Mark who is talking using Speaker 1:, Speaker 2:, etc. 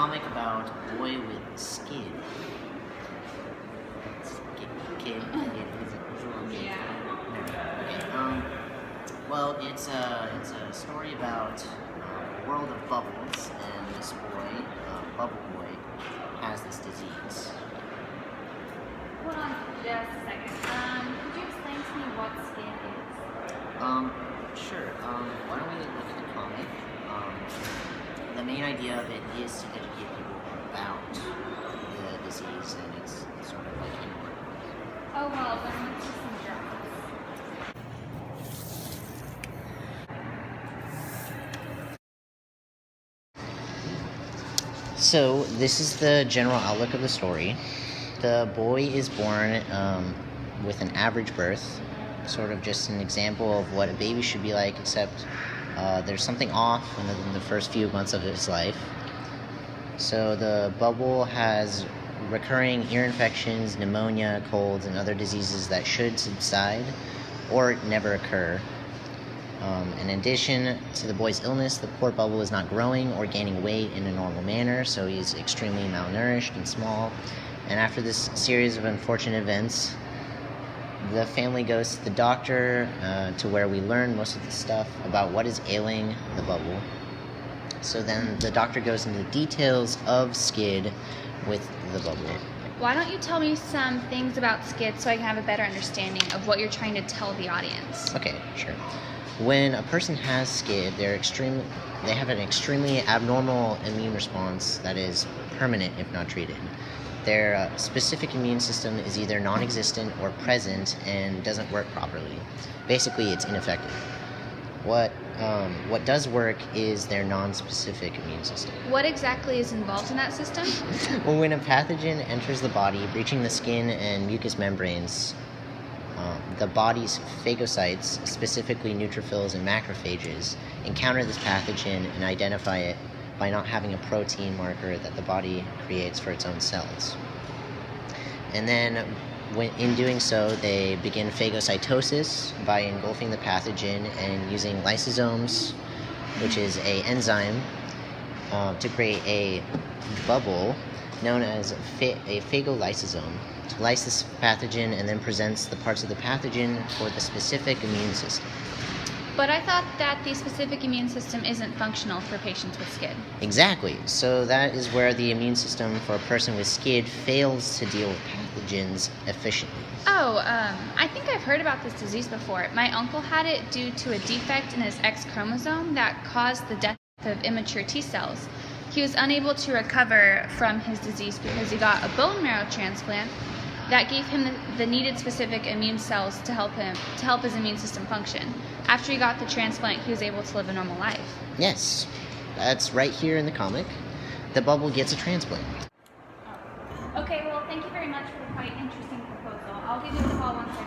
Speaker 1: comic about a boy with SCID. Kid.
Speaker 2: Yeah.
Speaker 1: Okay. Well, it's a story about a world of bubbles, and this boy, Bubble Boy, has this disease.
Speaker 2: Hold on just a second. Could you explain to me what SCID is?
Speaker 1: Sure. Why don't we look at the comic? The main idea of it is to educate people about the disease, and it's sort of like inward.
Speaker 2: Oh, well, then let's see some drawings.
Speaker 1: So, this is the general outlook of the story. The boy is born with an average birth, sort of just an example of what a baby should be like, except there's something off in the first few months of his life. So the bubble has recurring ear infections, pneumonia, colds, and other diseases that should subside or never occur. In addition to the boy's illness, the poor bubble is not growing or gaining weight in a normal manner, so he's extremely malnourished and small. And after this series of unfortunate events, the family goes to the doctor, to where we learn most of the stuff about what is ailing the bubble. So then the doctor goes into the details of SCID with the bubble.
Speaker 2: Why don't you tell me some things about SCID so I can have a better understanding of what you're trying to tell the audience?
Speaker 1: Okay, sure. When a person has SCID, they have an extremely abnormal immune response that is permanent if not treated. Their specific immune system is either non-existent or present and doesn't work properly. Basically, it's ineffective. What does work is their non-specific immune system.
Speaker 2: What exactly is involved in that system?
Speaker 1: Well, when a pathogen enters the body, breaching the skin and mucous membranes, the body's phagocytes, specifically neutrophils and macrophages, encounter this pathogen and identify it by not having a protein marker that the body creates for its own cells. And then, in doing so, they begin phagocytosis by engulfing the pathogen and using lysosomes, which is an enzyme, to create a bubble known as a phagolysosome, to lyse this pathogen and then presents the parts of the pathogen for the specific immune system.
Speaker 2: But I thought that the specific immune system isn't functional for patients with SCID.
Speaker 1: Exactly. So that is where the immune system for a person with SCID fails to deal with pathogens efficiently.
Speaker 2: Oh, I think I've heard about this disease before. My uncle had it due to a defect in his X chromosome that caused the death of immature T cells. He was unable to recover from his disease because he got a bone marrow transplant that gave him the needed specific immune cells to help his immune system function. After he got the transplant, he was able to live a normal life.
Speaker 1: Yes, that's right here in the comic. The bubble gets a transplant.
Speaker 2: Okay, well, thank you very much for the quite interesting proposal. I'll give you a call once I